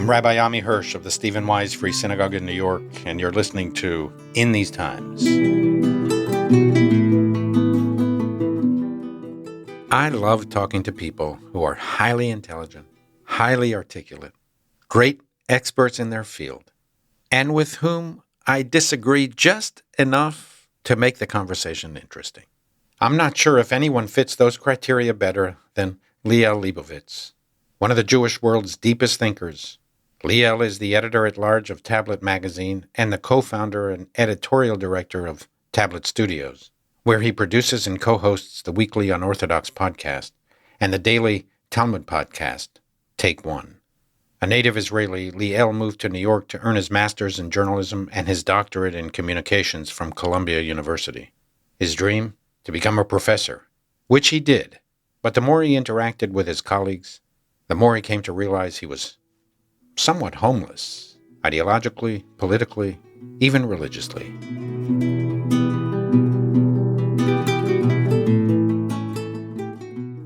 I'm Rabbi Ammi Hirsch of the Stephen Wise Free Synagogue in New York, and you're listening to In These Times. I love talking to people who are highly intelligent, highly articulate, great experts in their field, and with whom I disagree just enough to make the conversation interesting. I'm not sure if anyone fits those criteria better than Liel Leibovitz, one of the Jewish world's deepest thinkers. Liel is the editor-at-large of Tablet magazine and the co-founder and editorial director of Tablet Studios, where he produces and co-hosts the weekly Unorthodox podcast and the daily Talmud podcast, Take One. A native Israeli, Liel moved to New York to earn his master's in journalism and his doctorate in communications from Columbia University. His dream? To become a professor, which he did. But the more he interacted with his colleagues, the more he came to realize he was somewhat homeless, ideologically, politically, even religiously.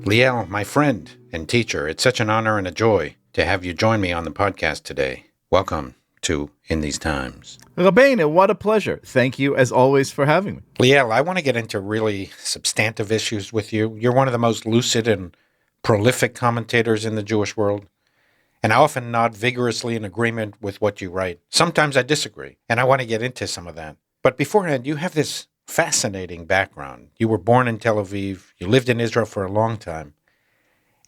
Liel, my friend and teacher, it's such an honor and a joy to have you join me on the podcast today. Welcome to In These Times. Rabbeinu, what a pleasure. Thank you, as always, for having me. Liel, I want to get into really substantive issues with you. You're one of the most lucid and prolific commentators in the Jewish world, and I often nod vigorously in agreement with what you write. Sometimes I disagree, and I want to get into some of that. But beforehand, you have this fascinating background. You were born in Tel Aviv, you lived in Israel for a long time,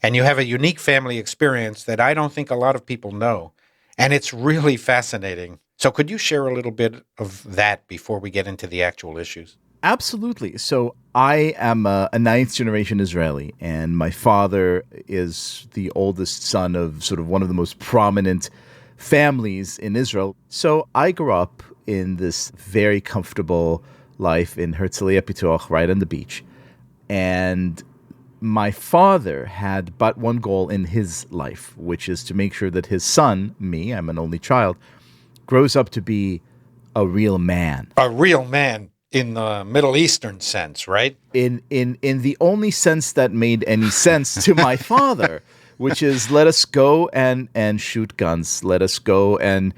and you have a unique family experience that I don't think a lot of people know, and it's really fascinating. So could you share a little bit of that before we get into the actual issues? Absolutely. So I am a ninth-generation Israeli, and my father is the oldest son of sort of one of the most prominent families in Israel. So I grew up in this very comfortable life in Herzliya Pituach, right on the beach. And my father had but one goal in his life, which is to make sure that his son, me, I'm an only child, grows up to be a real man. A real man in the Middle Eastern sense, right? In the only sense that made any sense to my father, which is let us go and shoot guns, let us go and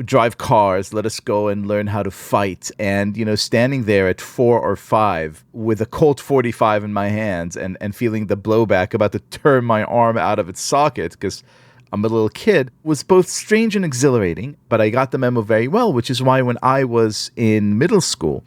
drive cars, let us go and learn how to fight. And, standing there at 4 or 5 with a Colt 45 in my hands and feeling the blowback about to turn my arm out of its socket because I'm a little kid, was both strange and exhilarating, but I got the memo very well, which is why when I was in middle school,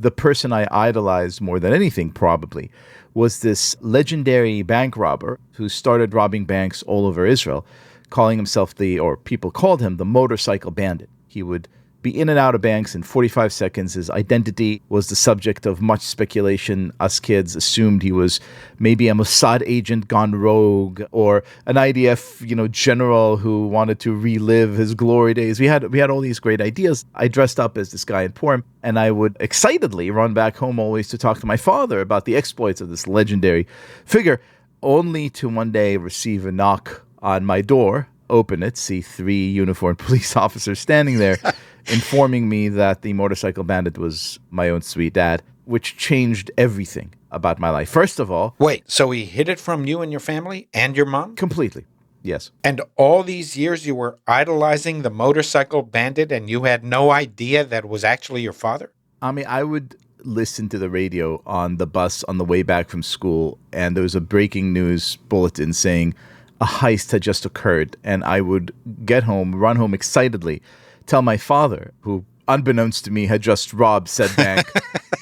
the person I idolized more than anything probably was this legendary bank robber who started robbing banks all over Israel, calling himself people called him the motorcycle bandit. He would be in and out of banks in 45 seconds. His identity was the subject of much speculation. Us kids assumed he was maybe a Mossad agent gone rogue or an IDF, general who wanted to relive his glory days. We had all these great ideas. I dressed up as this guy in Purim, and I would excitedly run back home always to talk to my father about the exploits of this legendary figure, only to one day receive a knock on my door, open it, see 3 uniformed police officers standing there, informing me that the motorcycle bandit was my own sweet dad, which changed everything about my life. First of all... Wait, so he hid it from you and your family and your mom? Completely, yes. And all these years you were idolizing the motorcycle bandit and you had no idea that it was actually your father? I mean, I would listen to the radio on the bus on the way back from school, and there was a breaking news bulletin saying a heist had just occurred, and I would get home, run home excitedly, tell my father, who, unbeknownst to me, had just robbed said bank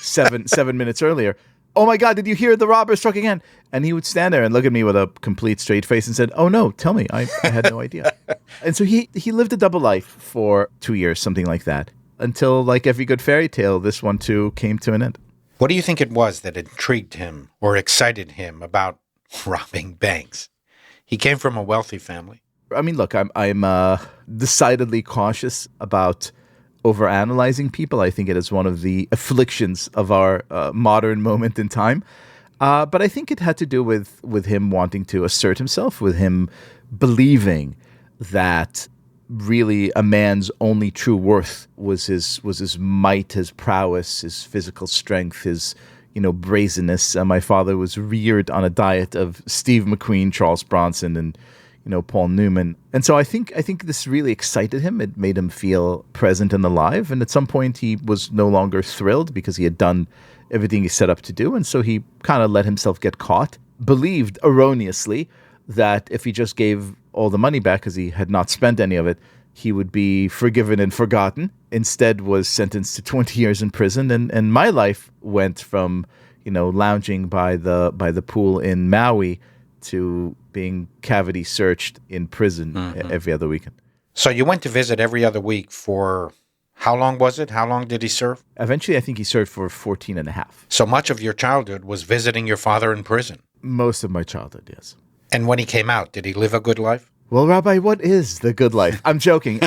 seven minutes earlier, "Oh my God, did you hear the robber struck again?" And he would stand there and look at me with a complete straight face and said, "Oh no, tell me, I had no idea." And so he lived a double life for 2 years, something like that, until, like every good fairy tale, this one too came to an end. What do you think it was that intrigued him or excited him about robbing banks? He came from a wealthy family. I mean, look, I'm decidedly cautious about overanalyzing people. I think it is one of the afflictions of our modern moment in time. But I think it had to do with him wanting to assert himself, with him believing that really a man's only true worth was his might, his prowess, his physical strength, his brazenness. My father was reared on a diet of Steve McQueen, Charles Bronson, and Paul Newman. And so I think this really excited him. It made him feel present and alive. And at some point he was no longer thrilled because he had done everything he set up to do. And so he kind of let himself get caught, believed erroneously that if he just gave all the money back because he had not spent any of it, he would be forgiven and forgotten. Instead was sentenced to 20 years in prison. And my life went from, lounging by the pool in Maui to being cavity searched in prison every other weekend. So you went to visit every other week for how long was it? How long did he serve? Eventually, I think he served for 14 and a half. So much of your childhood was visiting your father in prison? Most of my childhood, yes. And when he came out, did he live a good life? Well, Rabbi, what is the good life? I'm joking.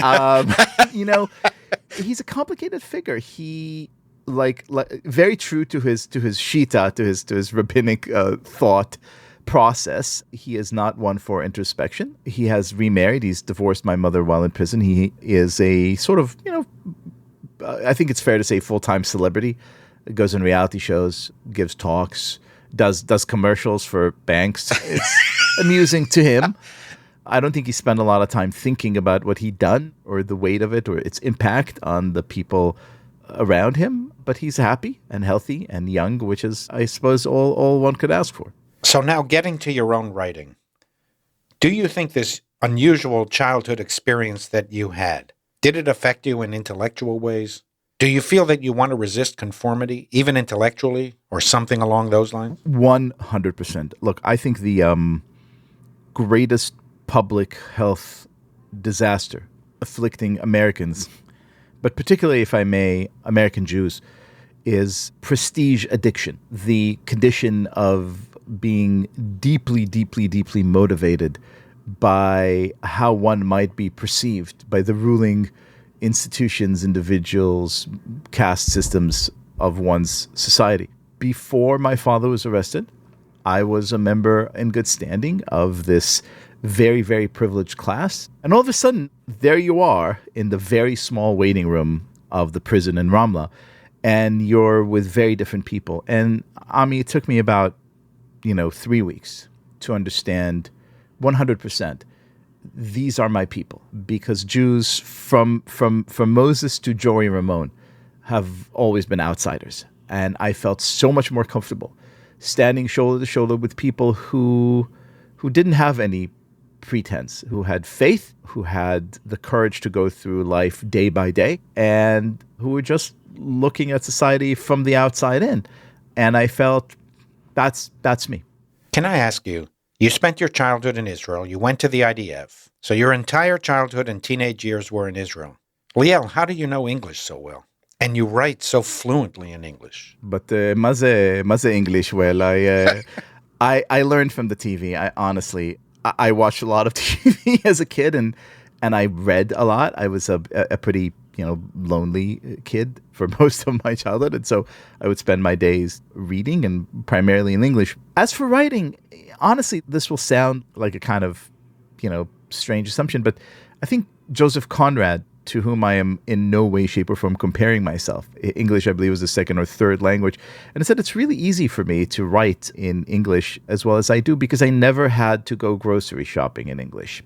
He's a complicated figure. He like very true to his shita, to his rabbinic thought process. He is not one for introspection. He has remarried. He's divorced my mother while in prison. He is a sort of, I think it's fair to say full-time celebrity. Goes on reality shows, gives talks, does commercials for banks. It's amusing to him. I don't think he spent a lot of time thinking about what he'd done or the weight of it or its impact on the people around him. But he's happy and healthy and young, which is, I suppose, all one could ask for. So now getting to your own writing, do you think this unusual childhood experience that you had, did it affect you in intellectual ways? Do you feel that you want to resist conformity, even intellectually, or something along those lines? 100%. Look, I think the greatest public health disaster afflicting Americans, but particularly, if I may, American Jews, is prestige addiction. The condition of being deeply, deeply, deeply motivated by how one might be perceived by the ruling institutions, individuals, caste systems of one's society. Before my father was arrested, I was a member in good standing of this very, very privileged class. And all of a sudden, there you are in the very small waiting room of the prison in Ramla, and you're with very different people. And Ammi, it took me about 3 weeks to understand 100% these are my people, because Jews from Moses to Joey Ramon have always been outsiders. And I felt so much more comfortable standing shoulder to shoulder with people who didn't have any pretense, who had faith, who had the courage to go through life day by day, and who were just looking at society from the outside in. And I felt that's me. Can I ask you, you spent your childhood in Israel, you went to the IDF, so your entire childhood and teenage years were in Israel. Liel, how do you know English so well? And you write so fluently in English. But maze English well. I learned from the TV. I watched a lot of TV as a kid, and I read a lot. I was a pretty lonely kid for most of my childhood, and so I would spend my days reading, and primarily in English. As for writing, honestly, this will sound like a kind of strange assumption, but I think Joseph Conrad, to whom I am in no way, shape, or form comparing myself. English, I believe, was the second or third language. And I said it's really easy for me to write in English as well as I do because I never had to go grocery shopping in English.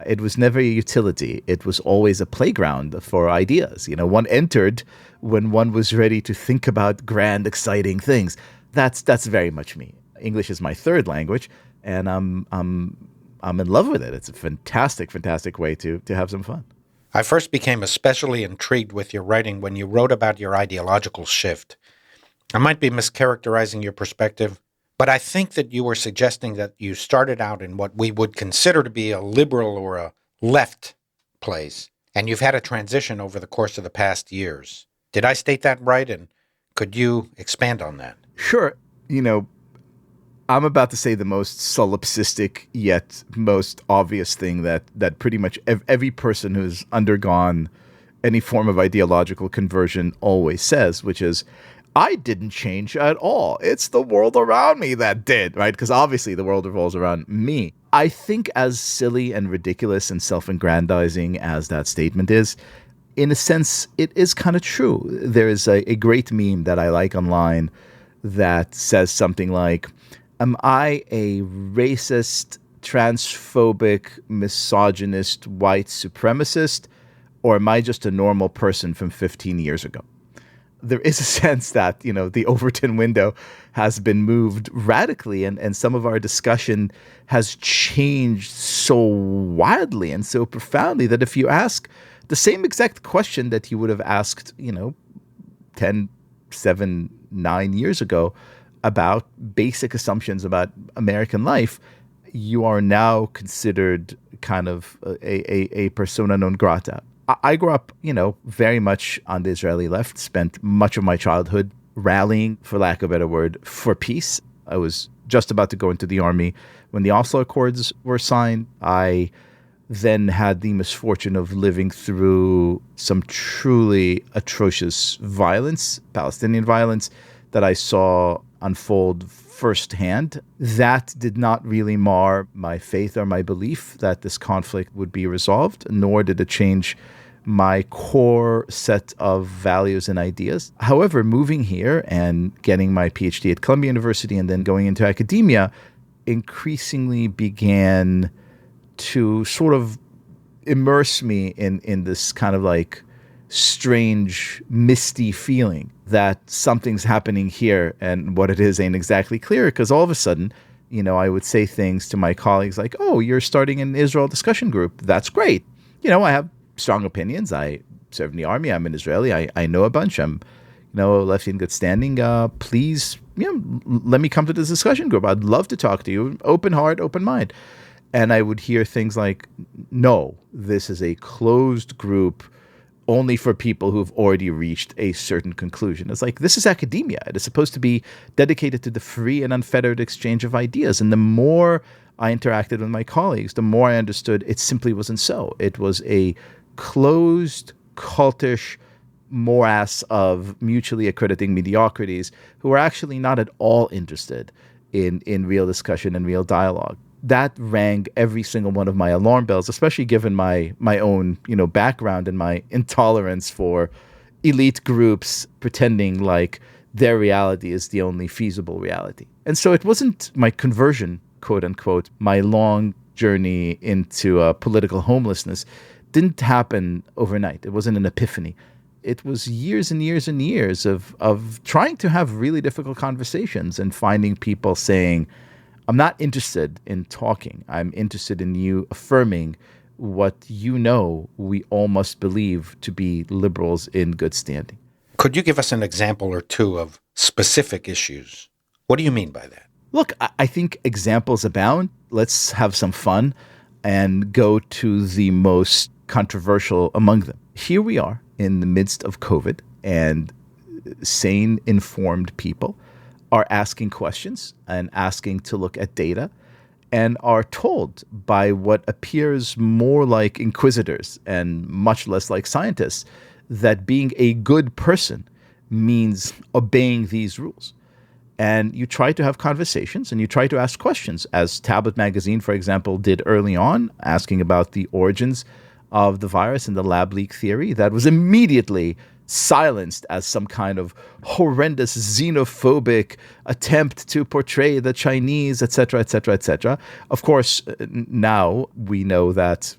It was never a utility. It was always a playground for ideas. One entered when one was ready to think about grand, exciting things. That's very much me. English is my third language, and I'm in love with it. It's a fantastic, fantastic way to have some fun. I first became especially intrigued with your writing when you wrote about your ideological shift. I might be mischaracterizing your perspective, but I think that you were suggesting that you started out in what we would consider to be a liberal or a left place, and you've had a transition over the course of the past years. Did I state that right, and could you expand on that? Sure. I'm about to say the most solipsistic yet most obvious thing that pretty much every person who's undergone any form of ideological conversion always says, which is, I didn't change at all. It's the world around me that did, right? Because obviously the world revolves around me. I think as silly and ridiculous and self-aggrandizing as that statement is, in a sense, it is kind of true. There is a great meme that I like online that says something like, am I a racist transphobic, misogynist, white supremacist, or am I just a normal person from 15 years ago? There is a sense that, the Overton window has been moved radically, and some of our discussion has changed so wildly and so profoundly that if you ask the same exact question that you would have asked, 10, 7, 9 years ago about basic assumptions about American life, you are now considered kind of a persona non grata. I grew up, very much on the Israeli left, spent much of my childhood rallying, for lack of a better word, for peace. I was just about to go into the army when the Oslo Accords were signed. I then had the misfortune of living through some truly atrocious violence, Palestinian violence, that I saw unfold firsthand. That did not really mar my faith or my belief that this conflict would be resolved, nor did it change my core set of values and ideas. However, moving here and getting my PhD at Columbia University and then going into academia increasingly began to sort of immerse me in this kind of like strange, misty feeling that something's happening here and what it is ain't exactly clear, because all of a sudden, I would say things to my colleagues like, oh, you're starting an Israel discussion group. That's great. I have strong opinions. I served in the army. I'm an Israeli. I know a bunch. I'm, left in good standing. Please, let me come to this discussion group. I'd love to talk to you. Open heart, open mind. And I would hear things like, no, this is a closed group only for people who've already reached a certain conclusion. It's like, this is academia. It is supposed to be dedicated to the free and unfettered exchange of ideas. And the more I interacted with my colleagues, the more I understood it simply wasn't so. It was a closed, cultish morass of mutually accrediting mediocrities who are actually not at all interested in real discussion and real dialogue. That rang every single one of my alarm bells, especially given my own, background and my intolerance for elite groups pretending like their reality is the only feasible reality. And so it wasn't my conversion, quote unquote, my long journey into political homelessness didn't happen overnight. It wasn't an epiphany. It was years and years and years of trying to have really difficult conversations and finding people saying, I'm not interested in talking. I'm interested in you affirming what we all must believe to be liberals in good standing. Could you give us an example or two of specific issues? What do you mean by that? Look, I think examples abound. Let's have some fun and go to the most controversial among them. Here we are in the midst of COVID, and sane, informed people are asking questions and asking to look at data and are told by what appears more like inquisitors and much less like scientists that being a good person means obeying these rules. And you try to have conversations and you try to ask questions, as Tablet Magazine, for example, did early on, asking about the origins of the virus and the lab leak theory. That was immediately silenced as some kind of horrendous xenophobic attempt to portray the Chinese, et cetera, et cetera, et cetera. Of course, now we know that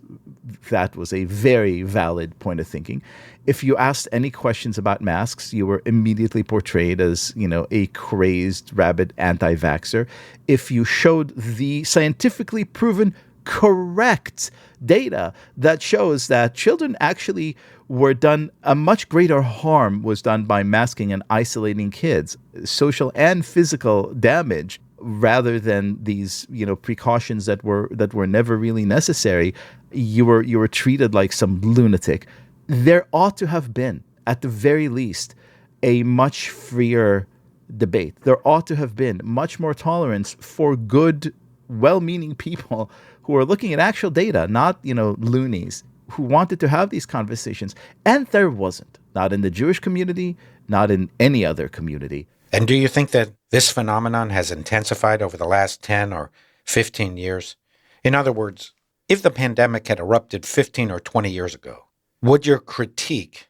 that was a very valid point of thinking. If you asked any questions about masks, you were immediately portrayed as, a crazed, rabid anti-vaxxer. If you showed the scientifically proven correct data that shows that children actually were done, a much greater harm was done by masking and isolating kids, social and physical damage, rather than these, precautions that were never really necessary, you were treated like some lunatic. There ought to have been, at the very least, a much freer debate. There ought to have been much more tolerance for good, well-meaning people who are looking at actual data, not, loonies, who wanted to have these conversations. And there wasn't, not in the Jewish community, not in any other community. And do you think that this phenomenon has intensified over the last 10 or 15 years? In other words, if the pandemic had erupted 15 or 20 years ago, would your critique,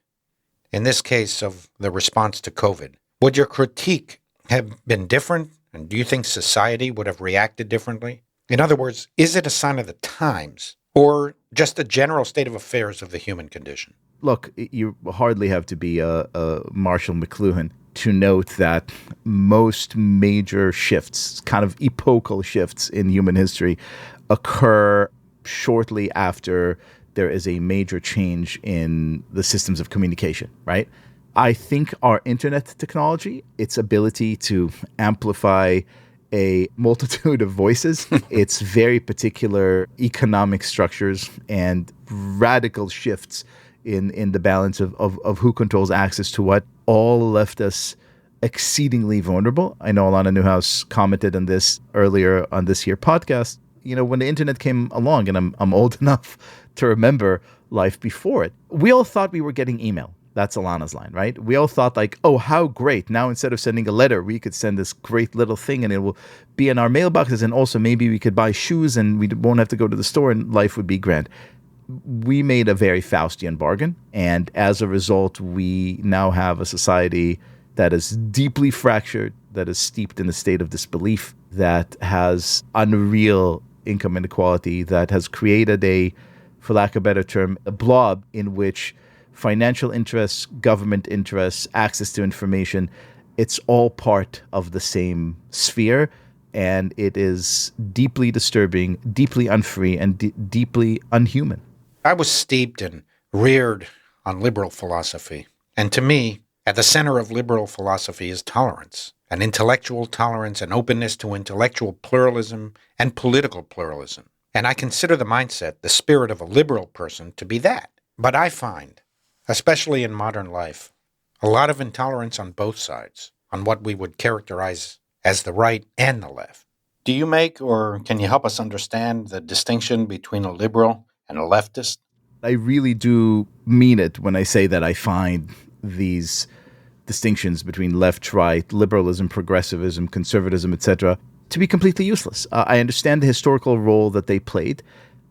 in this case of the response to COVID, would your critique have been different? And do you think society would have reacted differently? In other words, is it a sign of the times or just a general state of affairs of the human condition? Look, you hardly have to be a Marshall McLuhan to note that most major shifts, kind of epochal shifts in human history, occur shortly after there is a major change in the systems of communication, right? I think our internet technology, its ability to amplify a multitude of voices, its very particular economic structures and radical shifts in the balance of who controls access to what, all left us exceedingly vulnerable. I know Alana Newhouse commented on this earlier on this here podcast. You know, when the internet came along, and I'm old enough to remember life before it, we all thought we were getting email. That's Alana's line, right? We all thought like, oh, how great. Now, instead of sending a letter, we could send this great little thing and it will be in our mailboxes. And also maybe we could buy shoes and we won't have to go to the store and life would be grand. We made a very Faustian bargain. And as a result, we now have a society that is deeply fractured, that is steeped in a state of disbelief, that has unreal income inequality, that has created a, for lack of a better term, a blob in which financial interests, government interests, access to information, it's all part of the same sphere. And it is deeply disturbing, deeply unfree, and deeply unhuman. I was steeped and reared on liberal philosophy. And to me, at the center of liberal philosophy is tolerance, an intellectual tolerance and openness to intellectual pluralism and political pluralism. And I consider the mindset, the spirit of a liberal person to be that. But I find, especially in modern life, a lot of intolerance on both sides, on what we would characterize as the right and the left. Do you make, or can you help us understand the distinction between a liberal and a leftist? I really do mean it when I say that I find these distinctions between left, right, liberalism, progressivism, conservatism, etc., to be completely useless. I understand the historical role that they played,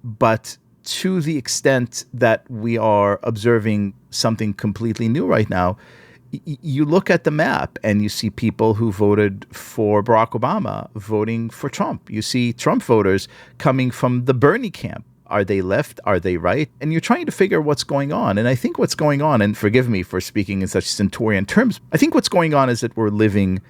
but to the extent that we are observing something completely new right now, you look at the map and you see people who voted for Barack Obama voting for Trump. You see Trump voters coming from the Bernie camp. Are they left? Are they right? And you're trying to figure what's going on. And I think what's going on, and forgive me for speaking in such centurion terms, I think what's going on is that we're living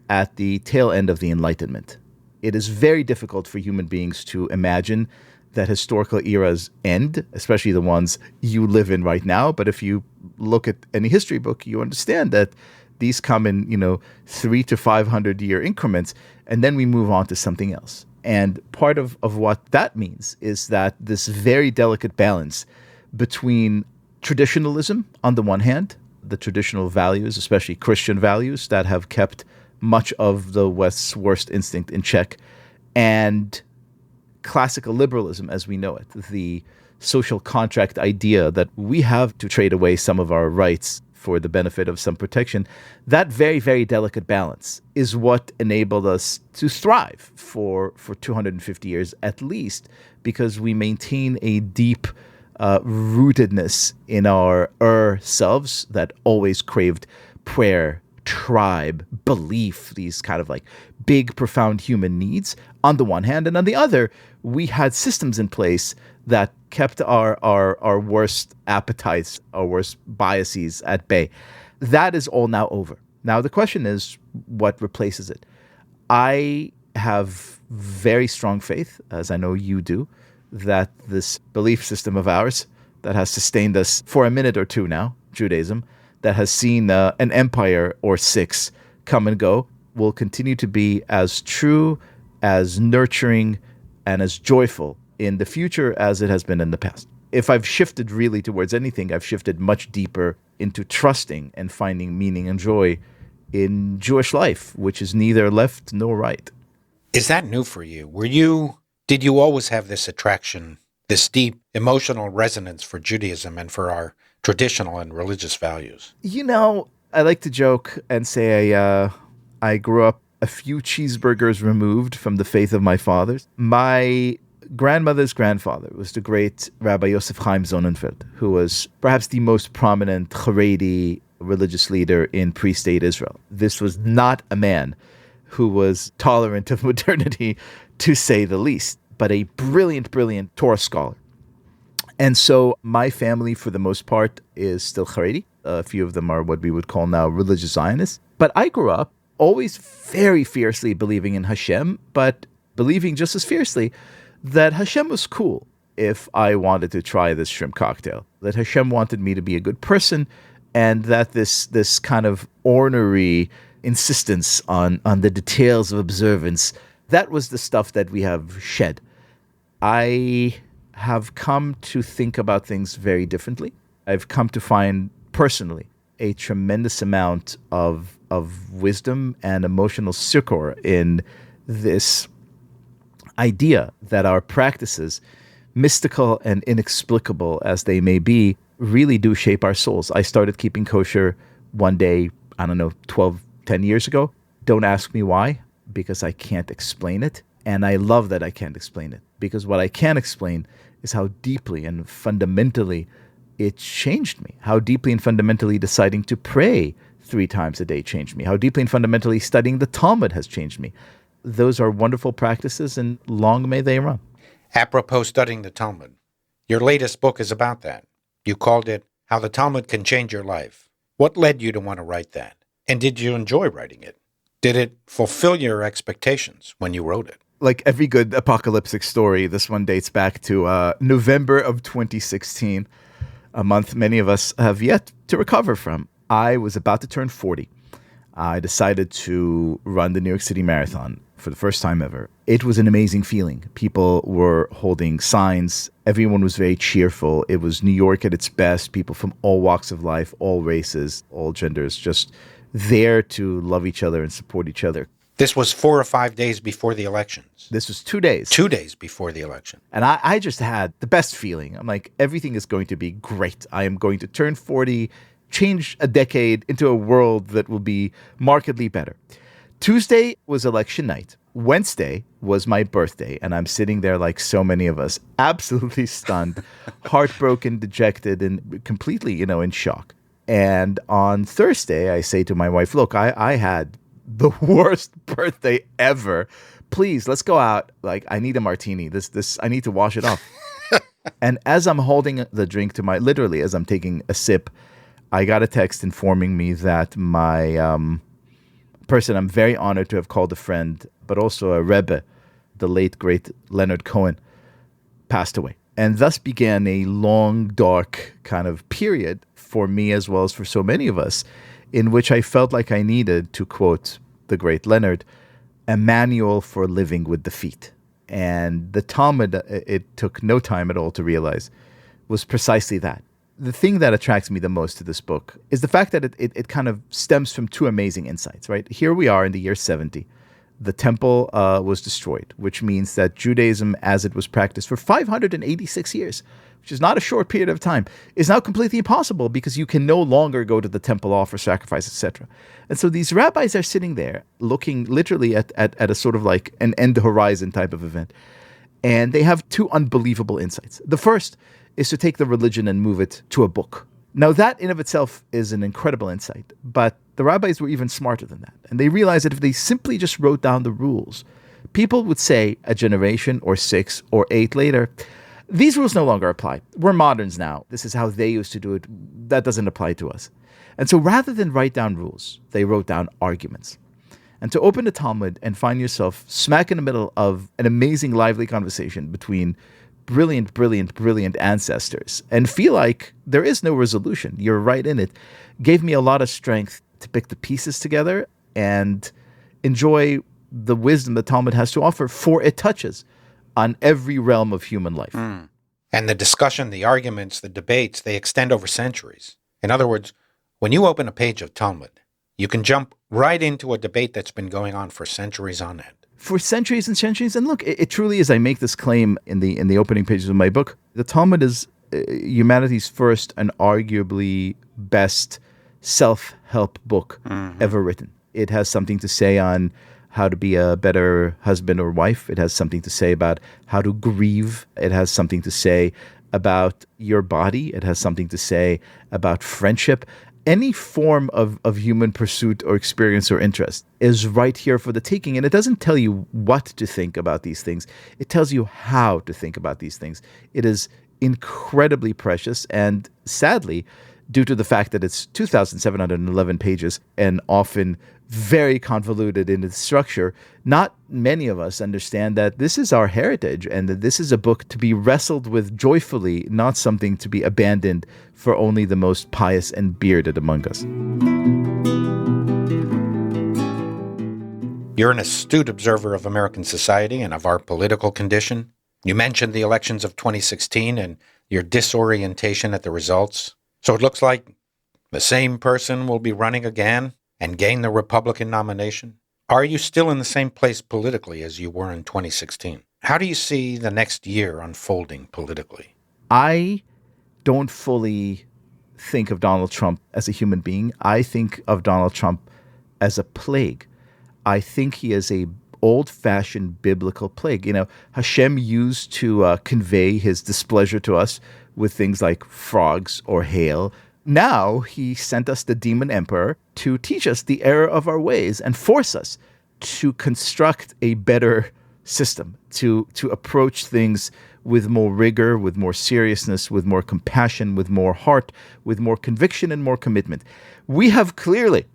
at the tail end of the Enlightenment. It is very difficult for human beings to imagine that historical eras end, especially the ones you live in right now. But if you look at any history book, you understand that these come in, 300 to 500 year increments, and then we move on to something else. And part of what that means is that this very delicate balance between traditionalism on the one hand, the traditional values, especially Christian values that have kept much of the West's worst instinct in check, and classical liberalism as we know it, the social contract idea that we have to trade away some of our rights for the benefit of some protection, that very, very delicate balance is what enabled us to thrive for 250 years at least, because we maintain a deep rootedness in our selves that always craved prayer, tribe, belief, these kind of like big, profound human needs on the one hand. And on the other, we had systems in place that kept our worst appetites, our worst biases at bay. That is all now over. Now, the question is, what replaces it? I have very strong faith, as I know you do, that this belief system of ours that has sustained us for a minute or two now, Judaism, that has seen an empire or six come and go, will continue to be as true, as nurturing, and as joyful in the future as it has been in the past. If I've shifted really towards anything, I've shifted much deeper into trusting and finding meaning and joy in Jewish life, which is neither left nor right. Is that new for you? Did you always have this attraction, this deep emotional resonance for Judaism and for our traditional and religious values? I like to joke and say I grew up a few cheeseburgers removed from the faith of my fathers. My grandmother's grandfather was the great Rabbi Yosef Chaim Sonnenfeld, who was perhaps the most prominent Haredi religious leader in pre-state Israel. This was not a man who was tolerant of modernity, to say the least. but a brilliant, brilliant Torah scholar. And so my family, for the most part, is still Haredi. A few of them are what we would call now religious Zionists. But I grew up always very fiercely believing in Hashem, but believing just as fiercely that Hashem was cool if I wanted to try this shrimp cocktail, that Hashem wanted me to be a good person, and that this kind of ornery insistence on the details of observance, that was the stuff that we have shed. I have come to think about things very differently. I've come to find personally a tremendous amount of wisdom and emotional succor in this idea that our practices, mystical and inexplicable as they may be, really do shape our souls. I started keeping kosher one day, 10 years ago. Don't ask me why, because I can't explain it. And I love that I can't explain it, because what I can explain is how deeply and fundamentally it changed me. How deeply and fundamentally deciding to pray 3 times a day changed me. How deeply and fundamentally studying the Talmud has changed me. Those are wonderful practices, and long may they run. Apropos studying the Talmud, your latest book is about that. You called it How the Talmud Can Change Your Life. What led you to want to write that? And did you enjoy writing it? Did it fulfill your expectations when you wrote it? Like every good apocalyptic story, this one dates back to November of 2016, a month many of us have yet to recover from. I was about to turn 40. I decided to run the New York City Marathon for the first time ever. It was an amazing feeling. People were holding signs. Everyone was very cheerful. It was New York at its best. People from all walks of life, all races, all genders, just there to love each other and support each other. This was 4 or 5 days before the elections. This was 2 days. 2 days before the election. And I just had the best feeling. I'm like, everything is going to be great. I am going to turn 40, change a decade into a world that will be markedly better. Tuesday was election night. Wednesday was my birthday, and I'm sitting there like so many of us, absolutely stunned, heartbroken, dejected, and completely, in shock. And on Thursday, I say to my wife, look, I had the worst birthday ever. Please, let's go out. Like, I need a martini. This I need to wash it off. And as I'm holding the drink to literally as I'm taking a sip, I got a text informing me that my person I'm very honored to have called a friend, but also a Rebbe, the late, great Leonard Cohen, passed away. And thus began a long, dark kind of period for me as well as for so many of us, in which I felt like I needed, to quote the great Leonard, a manual for living with defeat. And the Talmud, it took no time at all to realize, was precisely that. The thing that attracts me the most to this book is the fact that it kind of stems from 2 amazing insights, right? Here we are in the year 70. The temple was destroyed, which means that Judaism, as it was practiced for 586 years, which is not a short period of time, is now completely impossible because you can no longer go to the temple, offer sacrifice, etc. And so these rabbis are sitting there looking literally at a sort of like an end horizon type of event. And they have 2 unbelievable insights. The first is to take the religion and move it to a book. Now, that in of itself is an incredible insight, but the rabbis were even smarter than that. And they realized that if they simply just wrote down the rules, people would say a generation or 6 or 8 later, these rules no longer apply. We're moderns now. This is how they used to do it. That doesn't apply to us. And so rather than write down rules, they wrote down arguments. And to open the Talmud and find yourself smack in the middle of an amazing, lively conversation between brilliant, brilliant, brilliant ancestors and feel like there is no resolution, you're right in it, gave me a lot of strength to pick the pieces together and enjoy the wisdom the Talmud has to offer, for it touches on every realm of human life. And the discussion, the arguments, the debates, they extend over centuries. In other words, when you open a page of Talmud, you can jump right into a debate that's been going on for centuries on end. For centuries and centuries. And look, it truly is. I make this claim in the opening pages of my book. The Talmud is humanity's first and arguably best self-help book ever written. It has something to say on how to be a better husband or wife. It has something to say about how to grieve. It has something to say about your body. It has something to say about friendship. any form of human pursuit or experience or interest is right here for the taking. And it doesn't tell you what to think about these things. It tells you how to think about these things. It is incredibly precious. And sadly, due to the fact that it's 2,711 pages and often very convoluted in its structure, not many of us understand that this is our heritage and that this is a book to be wrestled with joyfully, not something to be abandoned for only the most pious and bearded among us. You're an astute observer of American society and of our political condition. You mentioned the elections of 2016 and your disorientation at the results. So it looks like the same person will be running again and gain the Republican nomination. Are you still in the same place politically as you were in 2016? How do you see the next year unfolding politically? I don't fully think of Donald Trump as a human being. I think of Donald Trump as a plague. I think he is a old-fashioned biblical plague. You know, Hashem used to convey his displeasure to us with things like frogs or hail. Now he sent us the demon emperor to teach us the error of our ways and force us to construct a better system, to approach things with more rigor, with more seriousness, with more compassion, with more heart, with more conviction and more commitment. We have clearly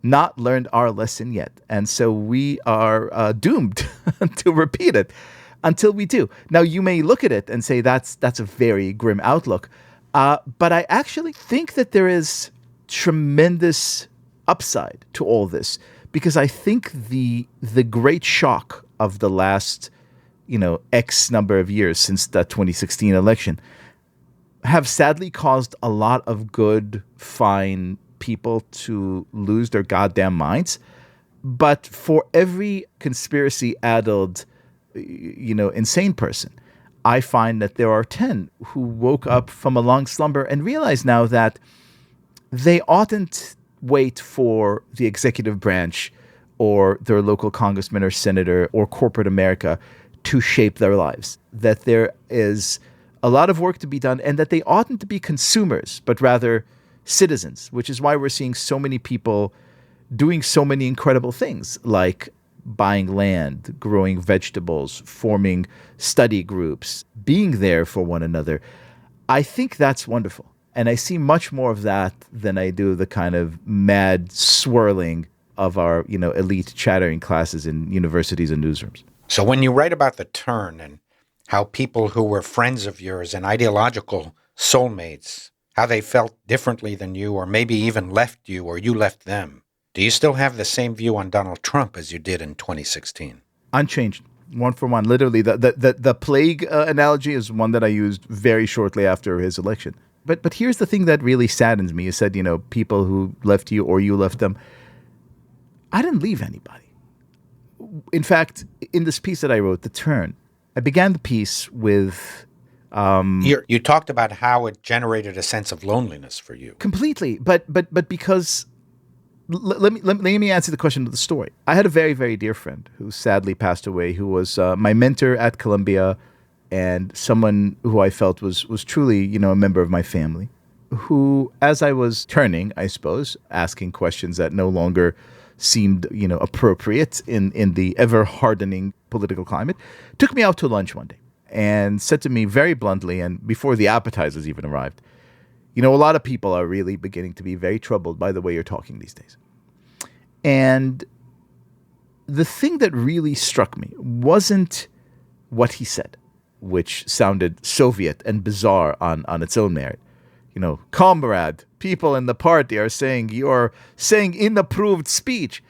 not learned our lesson yet. And so we are doomed to repeat it until we do. Now, you may look at it and say that's a very grim outlook. But I actually think that there is tremendous upside to all this, because I think the great shock of the last, X number of years since the 2016 election have sadly caused a lot of good, fine people to lose their goddamn minds. But for every conspiracy-addled, insane person, I find that there are 10 who woke up from a long slumber and realize now that they oughtn't wait for the executive branch or their local congressman or senator or corporate America to shape their lives, that there is a lot of work to be done and that they oughtn't to be consumers, but rather citizens, which is why we're seeing so many people doing so many incredible things like buying land, growing vegetables, forming study groups, being there for one another. I think that's wonderful. And I see much more of that than I do the kind of mad swirling of our, elite chattering classes in universities and newsrooms. So when you write about the turn and how people who were friends of yours and ideological soulmates, how they felt differently than you or maybe even left you or you left them, do you still have the same view on Donald Trump as you did in 2016? Unchanged, one for one. Literally, the plague analogy is one that I used very shortly after his election. But here's the thing that really saddens me. You said, people who left you or you left them. I didn't leave anybody. In fact, in this piece that I wrote, The Turn, I began the piece with... You talked about how it generated a sense of loneliness for you. Completely. But because... Let me answer the question of the story. I had a very, very dear friend who sadly passed away, who was my mentor at Columbia and someone who I felt was truly, a member of my family, who, as I was turning, I suppose, asking questions that no longer seemed, appropriate in the ever-hardening political climate, took me out to lunch one day and said to me very bluntly, and before the appetizers even arrived, a lot of people are really beginning to be very troubled by the way you're talking these days. And the thing that really struck me wasn't what he said, which sounded Soviet and bizarre on its own merit. Comrade, people in the party are saying you're saying inapproved speech.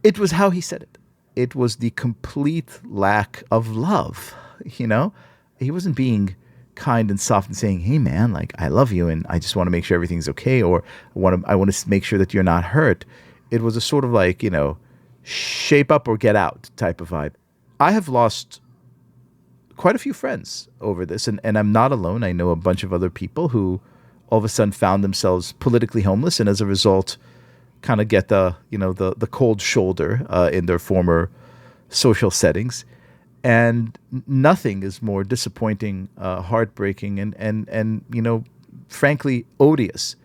It was how he said it. It was the complete lack of love, He wasn't being kind and soft and saying, hey man, like I love you and I just want to make sure everything's okay, or I want to make sure that you're not hurt. It was a sort of like, shape up or get out type of vibe. I have lost quite a few friends over this, and I'm not alone. I know a bunch of other people who all of a sudden found themselves politically homeless and as a result kind of get the cold shoulder in their former social settings. And nothing is more disappointing, heartbreaking, and frankly odious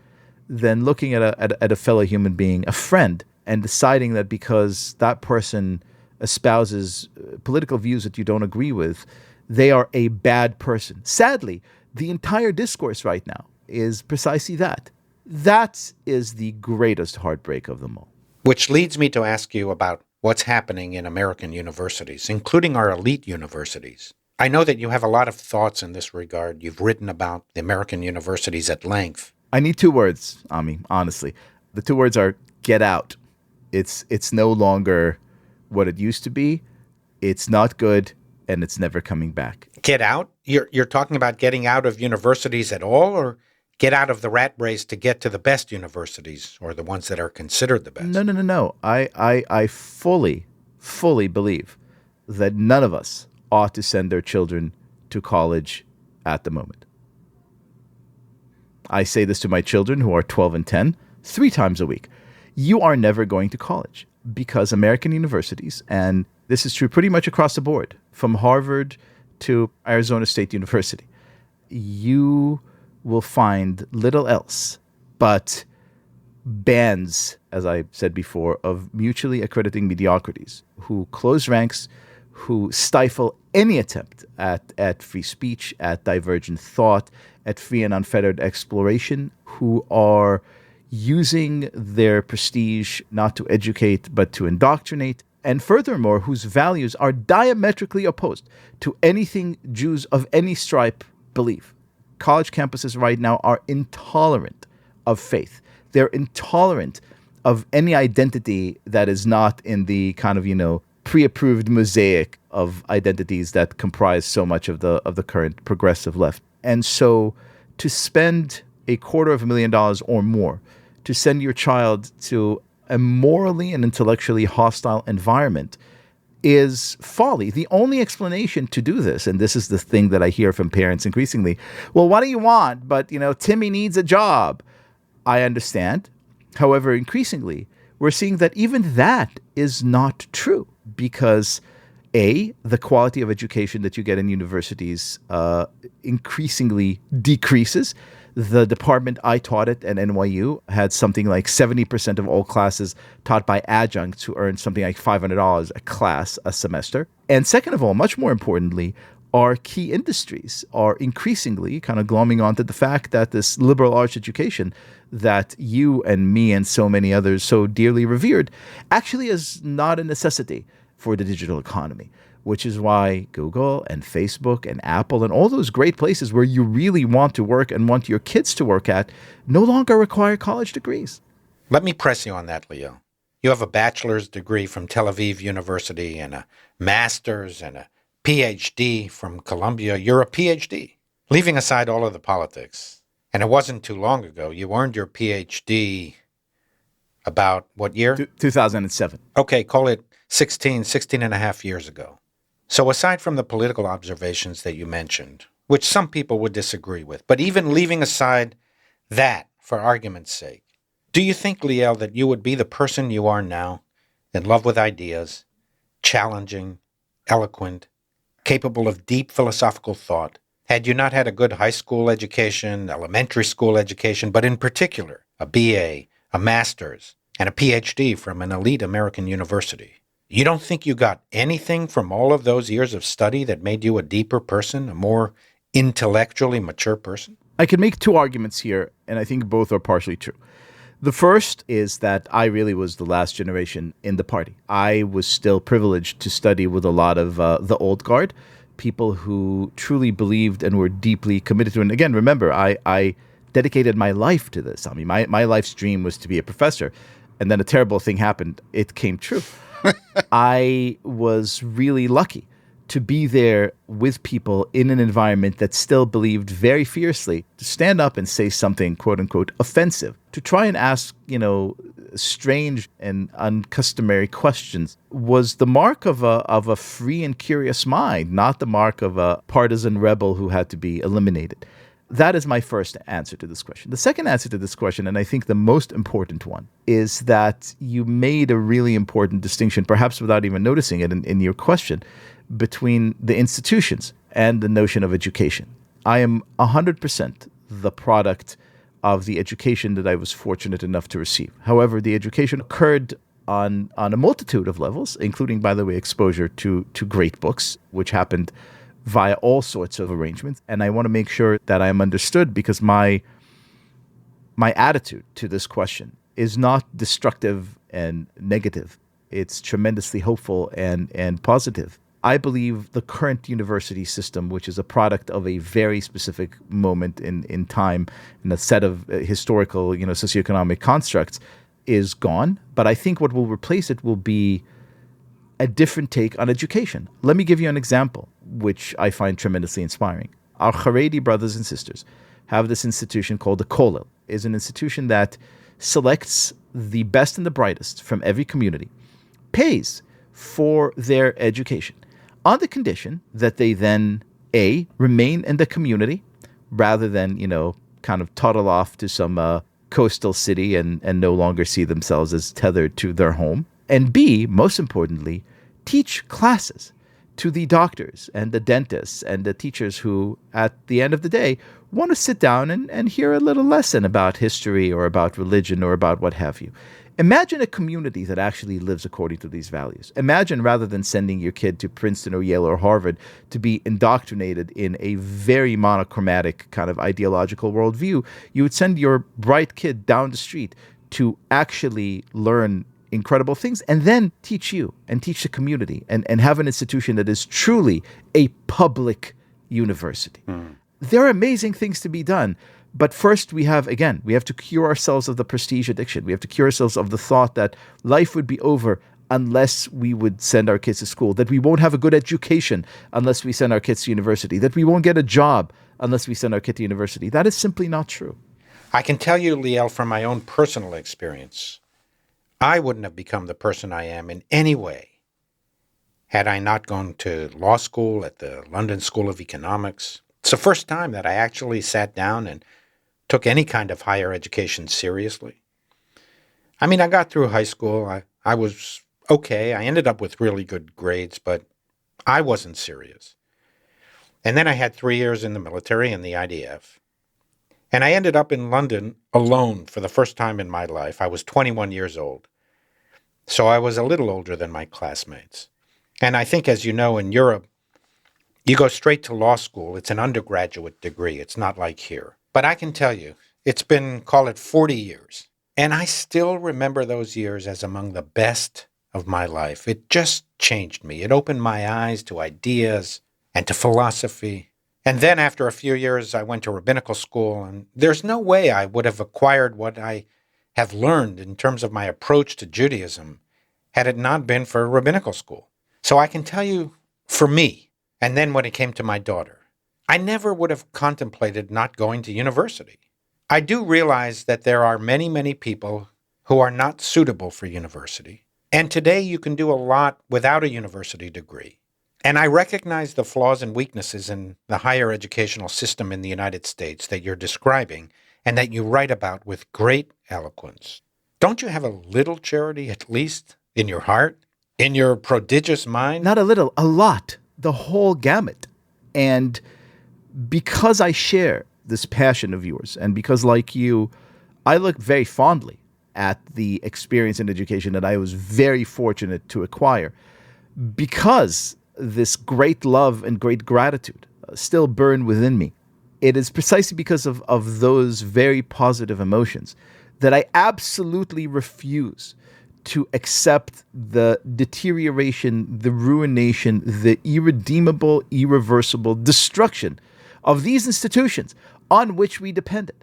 than looking at a fellow human being, a friend, and deciding that because that person espouses political views that you don't agree with, they are a bad person. Sadly, the entire discourse right now is precisely that. That is the greatest heartbreak of them all. Which leads me to ask you about what's happening in American universities, including our elite universities. I know that you have a lot of thoughts in this regard. You've written about the American universities at length. I need two words, Ammi, honestly. The two words are get out. It's no longer what it used to be. It's not good, and it's never coming back. Get out? You're talking about getting out of universities at all, or get out of the rat race to get to the best universities, or the ones that are considered the best? No. I fully believe that none of us ought to send their children to college at the moment. I say this to my children who are 12 and 10 3 times a week. You are never going to college because American universities, and this is true pretty much across the board, from Harvard to Arizona State University, you will find little else but bands, as I said before, of mutually accrediting mediocrities who close ranks, who stifle any attempt at free speech, at divergent thought, at free and unfettered exploration, who are using their prestige not to educate but to indoctrinate, and furthermore, whose values are diametrically opposed to anything Jews of any stripe believe. College campuses right now are intolerant of faith. They're intolerant of any identity that is not in the kind of, pre-approved mosaic of identities that comprise so much of the current progressive left. And so to spend $250,000 or more to send your child to a morally and intellectually hostile environment is folly. The only explanation to do this, and this is the thing that I hear from parents increasingly, well, what do you want? But, Timmy needs a job. I understand. However, increasingly, we're seeing that even that is not true because, A, the quality of education that you get in universities increasingly decreases. The department I taught at NYU had something like 70% of all classes taught by adjuncts who earned something like $500 a class a semester. And second of all, much more importantly, our key industries are increasingly kind of glomming onto the fact that this liberal arts education that you and me and so many others so dearly revered actually is not a necessity for the digital economy, which is why Google and Facebook and Apple and all those great places where you really want to work and want your kids to work at no longer require college degrees. Let me press you on that, Liel. You have a bachelor's degree from Tel Aviv University and a master's and a PhD from Columbia. You're a PhD, leaving aside all of the politics. And it wasn't too long ago. You earned your PhD about what year? 2007. Okay, call it 16 and a half years ago. So aside from the political observations that you mentioned, which some people would disagree with, but even leaving aside that for argument's sake, do you think, Liel, that you would be the person you are now, in love with ideas, challenging, eloquent, capable of deep philosophical thought, had you not had a good high school education, elementary school education, but in particular a BA, a master's, and a PhD from an elite American university? You don't think you got anything from all of those years of study that made you a deeper person, a more intellectually mature person? I can make two arguments here, and I think both are partially true. The first is that I really was the last generation in the party. I was still privileged to study with a lot of the old guard, people who truly believed and were deeply committed to it. And again, remember, I dedicated my life to this. I mean, my life's dream was to be a professor, and then a terrible thing happened. It came true. I was really lucky to be there with people in an environment that still believed very fiercely, to stand up and say something, quote unquote, offensive, to try and ask, strange and uncustomary questions was the mark of a free and curious mind, not the mark of a partisan rebel who had to be eliminated. That is my first answer to this question. The second answer to this question, and I think the most important one, is that you made a really important distinction, perhaps without even noticing it in your question, between the institutions and the notion of education. I am 100% the product of the education that I was fortunate enough to receive. However, the education occurred on a multitude of levels, including, by the way, exposure to great books, which happened via all sorts of arrangements. And I want to make sure that I am understood, because my attitude to this question is not destructive and negative. It's tremendously hopeful and positive. I believe the current university system, which is a product of a very specific moment in time and a set of historical, socioeconomic constructs, is gone. But I think what will replace it will be a different take on education. Let me give you an example, which I find tremendously inspiring. Our Haredi brothers and sisters have this institution called the Kollel. It's an institution that selects the best and the brightest from every community, pays for their education, on the condition that they then, A, remain in the community rather than, kind of toddle off to some coastal city and no longer see themselves as tethered to their home. And B, most importantly, teach classes to the doctors and the dentists and the teachers who, at the end of the day, want to sit down and hear a little lesson about history or about religion or about what have you. Imagine a community that actually lives according to these values. Imagine, rather than sending your kid to Princeton or Yale or Harvard to be indoctrinated in a very monochromatic kind of ideological worldview, you would send your bright kid down the street to actually learn incredible things and then teach you and teach the community and have an institution that is truly a public university. There are amazing things to be done. But first, we have to cure ourselves of the prestige addiction. We have to cure ourselves of the thought that life would be over unless we would send our kids to school, that we won't have a good education unless we send our kids to university, that we won't get a job unless we send our kid to university. That is simply not true. I can tell you, Liel, from my own personal experience, I wouldn't have become the person I am in any way had I not gone to law school at the London School of Economics. It's the first time that I actually sat down and took any kind of higher education seriously. I mean, I got through high school. I was okay. I ended up with really good grades, but I wasn't serious. And then I had 3 years in the military in the IDF. And I ended up in London alone for the first time in my life. I was 21 years old. So I was a little older than my classmates. And I think, as you know, in Europe, you go straight to law school. It's an undergraduate degree. It's not like here. But I can tell you, it's been, call it 40 years. And I still remember those years as among the best of my life. It just changed me. It opened my eyes to ideas and to philosophy. And then after a few years, I went to rabbinical school. And there's no way I would have acquired what I have learned in terms of my approach to Judaism had it not been for rabbinical school. So I can tell you, for me, and then when it came to my daughter, I never would have contemplated not going to university. I do realize that there are many, many people who are not suitable for university. And today you can do a lot without a university degree. And I recognize the flaws and weaknesses in the higher educational system in the United States that you're describing and that you write about with great eloquence. Don't you have a little charity, at least, in your heart, in your prodigious mind? Not a little, a lot, the whole gamut. And because I share this passion of yours, and because, like you, I look very fondly at the experience and education that I was very fortunate to acquire, because this great love and great gratitude still burn within me, it is precisely because of those very positive emotions that I absolutely refuse to accept the deterioration, the ruination, the irredeemable, irreversible destruction of these institutions on which we depended.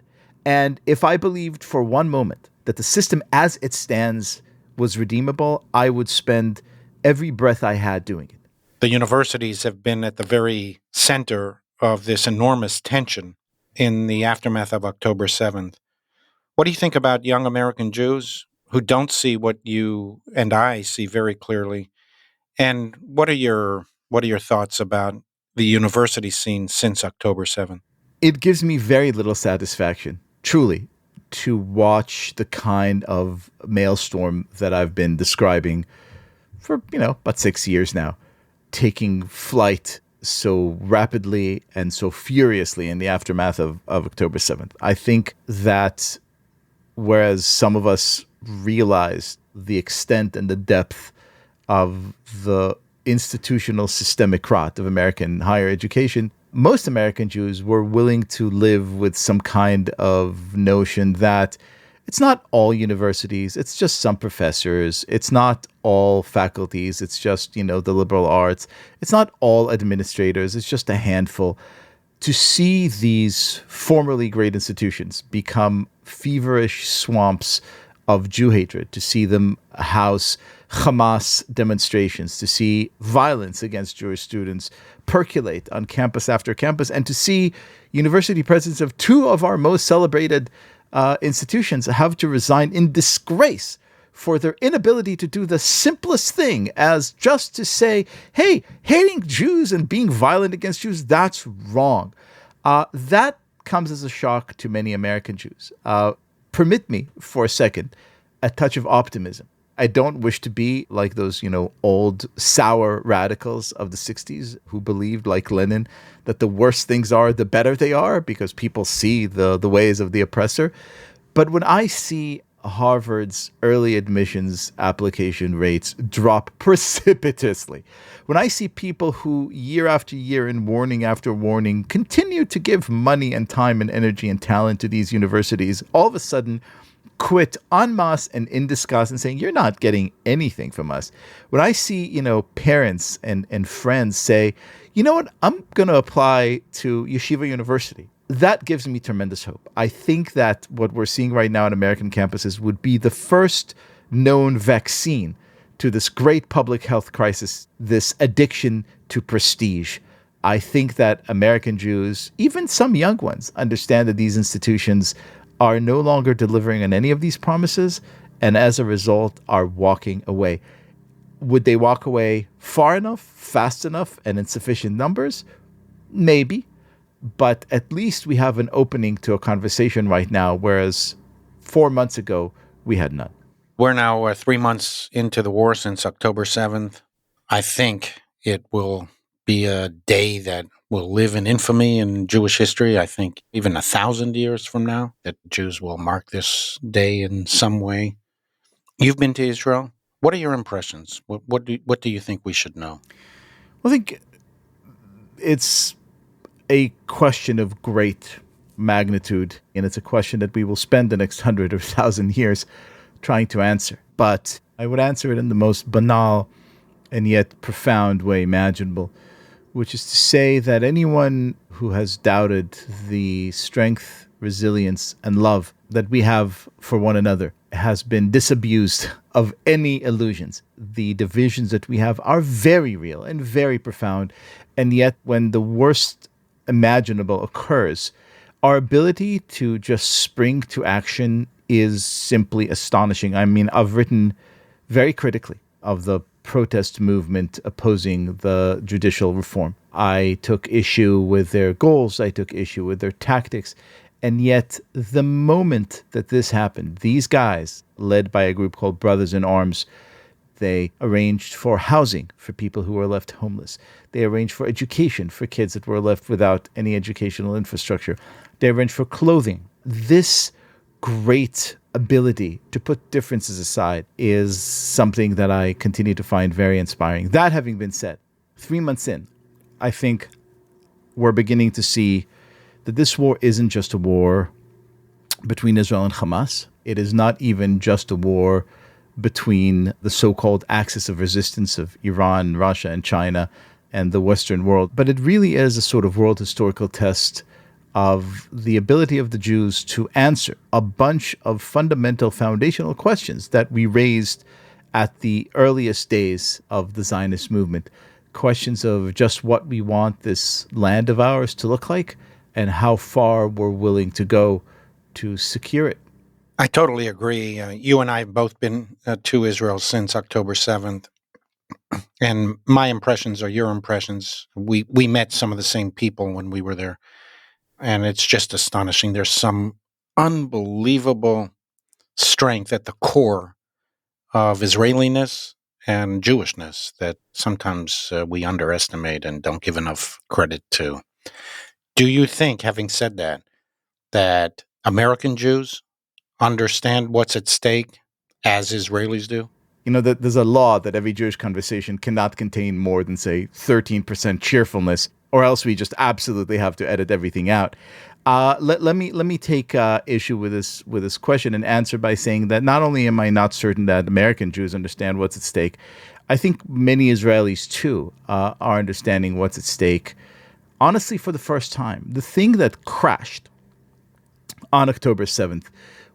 And if I believed for one moment that the system as it stands was redeemable, I would spend every breath I had doing it. The universities have been at the very center of this enormous tension in the aftermath of October 7th. What do you think about young American Jews who don't see what you and I see very clearly? And what are your thoughts about the university scene since October 7th? It gives me very little satisfaction, truly, to watch the kind of maelstrom that I've been describing for, about 6 years now, taking flight so rapidly and so furiously in the aftermath of October 7th. I think that whereas some of us realize the extent and the depth of the institutional systemic rot of American higher education, most American Jews were willing to live with some kind of notion that it's not all universities, it's just some professors, it's not all faculties, it's just, the liberal arts, it's not all administrators, it's just a handful. To see these formerly great institutions become feverish swamps of Jew hatred, to see them house Hamas demonstrations, to see violence against Jewish students percolate on campus after campus, and to see university presidents of two of our most celebrated institutions have to resign in disgrace for their inability to do the simplest thing as just to say, hey, hating Jews and being violent against Jews, that's wrong. That comes as a shock to many American Jews. Permit me for a second a touch of optimism. I don't wish to be like those, old sour radicals of the 60s who believed, like Lenin, that the worse things are, the better they are, because people see the ways of the oppressor. But when I see Harvard's early admissions application rates drop precipitously, when I see people who year after year and warning after warning continue to give money and time and energy and talent to these universities, all of a sudden quit en masse and in disgust and saying, you're not getting anything from us. When I see, parents and friends say, you know what, I'm going to apply to Yeshiva University, that gives me tremendous hope. I think that what we're seeing right now on American campuses would be the first known vaccine to this great public health crisis, this addiction to prestige. I think that American Jews, even some young ones, understand that these institutions are no longer delivering on any of these promises, and as a result are walking away. Would they walk away far enough, fast enough, and in sufficient numbers? Maybe. But at least we have an opening to a conversation right now, whereas 4 months ago, we had none. We're now 3 months into the war since October 7th. I think it will be a day that will live in infamy in Jewish history. I think even 1,000 years from now, that Jews will mark this day in some way. You've been to Israel. What are your impressions? What do you think we should know? I think it's a question of great magnitude, and it's a question that we will spend the next 100 or 1,000 years trying to answer. But I would answer it in the most banal and yet profound way imaginable, which is to say that anyone who has doubted the strength, resilience, and love that we have for one another has been disabused of any illusions. The divisions that we have are very real and very profound, and yet when the worst imaginable occurs, our ability to just spring to action is simply astonishing. I mean, I've written very critically of the protest movement opposing the judicial reform. I took issue with their goals. I took issue with their tactics. And yet, the moment that this happened, these guys, led by a group called Brothers in Arms, they arranged for housing for people who were left homeless. They arranged for education for kids that were left without any educational infrastructure. They arranged for clothing. This great ability to put differences aside is something that I continue to find very inspiring. That having been said, 3 months in, I think we're beginning to see that this war isn't just a war between Israel and Hamas. It is not even just a war between the so-called axis of resistance of Iran, Russia, and China and the Western world, but it really is a sort of world historical test of the ability of the Jews to answer a bunch of fundamental foundational questions that we raised at the earliest days of the Zionist movement. Questions of just what we want this land of ours to look like and how far we're willing to go to secure it. I totally agree. You and I have both been to Israel since October 7th. And my impressions are your impressions. We met some of the same people when we were there. And it's just astonishing. There's some unbelievable strength at the core of Israeliness and Jewishness that sometimes we underestimate and don't give enough credit to. Do you think, having said that, that American Jews understand what's at stake as Israelis do? You know, that there's a law that every Jewish conversation cannot contain more than, say, 13% cheerfulness, or else we just absolutely have to edit everything out. Let me take issue with this question and answer by saying that not only am I not certain that American Jews understand what's at stake, I think many Israelis too are understanding what's at stake. Honestly, for the first time, the thing that crashed on October 7th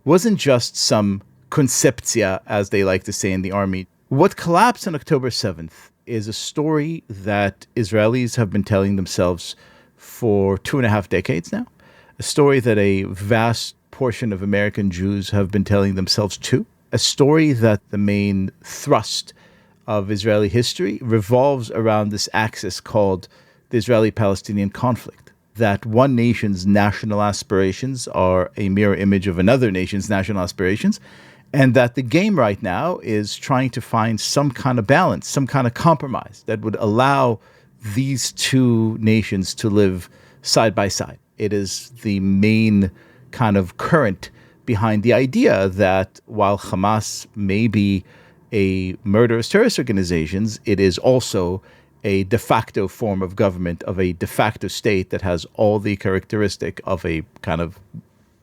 wasn't just some conceptia, as they like to say in the army. What collapsed on October 7th is a story that Israelis have been telling themselves for 2.5 decades now, a story that a vast portion of American Jews have been telling themselves too, a story that the main thrust of Israeli history revolves around this axis called the Israeli-Palestinian conflict, that one nation's national aspirations are a mirror image of another nation's national aspirations, and that the game right now is trying to find some kind of balance, some kind of compromise that would allow these two nations to live side by side. It is the main kind of current behind the idea that while Hamas may be a murderous terrorist organization, it is also a de facto form of government, of a de facto state that has all the characteristic of a kind of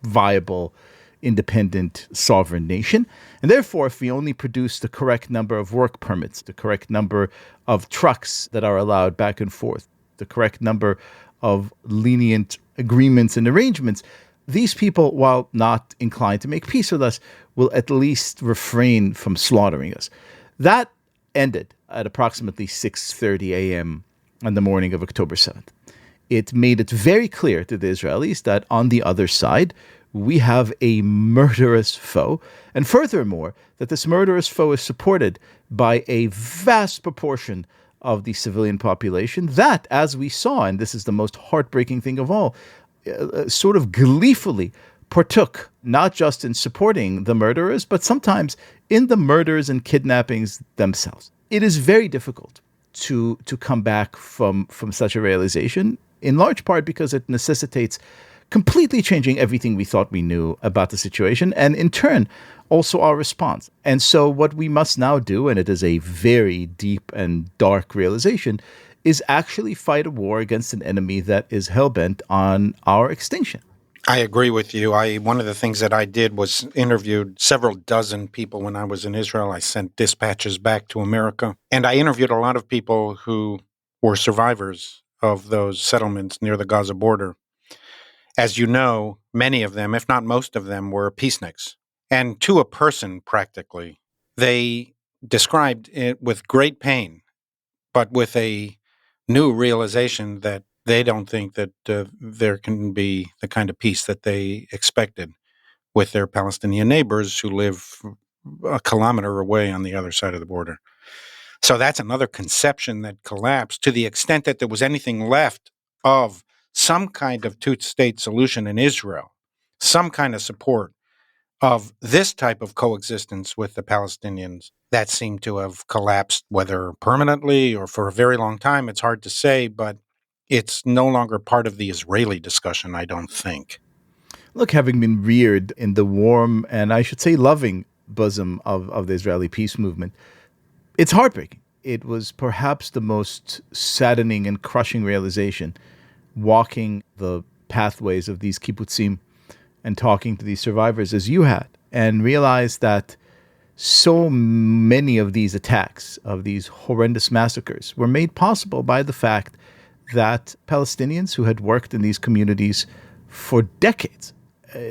viable, independent, sovereign nation. And therefore, if we only produce the correct number of work permits, the correct number of trucks that are allowed back and forth, the correct number of lenient agreements and arrangements, these people, while not inclined to make peace with us, will at least refrain from slaughtering us. That ended at approximately 6:30 a.m. on the morning of October 7th. It made it very clear to the Israelis that on the other side, we have a murderous foe. And furthermore, that this murderous foe is supported by a vast proportion of the civilian population that, as we saw, and this is the most heartbreaking thing of all, sort of gleefully partook not just in supporting the murderers, but sometimes in the murders and kidnappings themselves. It is very difficult to come back from such a realization, in large part because it necessitates completely changing everything we thought we knew about the situation, and in turn, also our response. And so what we must now do, and it is a very deep and dark realization, is actually fight a war against an enemy that is hell-bent on our extinction. I agree with you. One of the things that I did was interviewed several dozen people when I was in Israel. I sent dispatches back to America, and I interviewed a lot of people who were survivors of those settlements near the Gaza border. As you know, many of them, if not most of them, were peaceniks. And to a person, practically, they described it with great pain, but with a new realization that they don't think that there can be the kind of peace that they expected with their Palestinian neighbors who live a kilometer away on the other side of the border. So that's another conception that collapsed to the extent that there was anything left of some kind of two-state solution in Israel, some kind of support of this type of coexistence with the Palestinians. That seemed to have collapsed, whether permanently or for a very long time. It's hard to say, but it's no longer part of the Israeli discussion, I don't think. Look, having been reared in the warm and I should say loving bosom of the Israeli peace movement, it's heartbreaking. It was perhaps the most saddening and crushing realization, walking the pathways of these kibbutzim and talking to these survivors as you had, and realize that so many of these attacks, of these horrendous massacres, were made possible by the fact that Palestinians who had worked in these communities for decades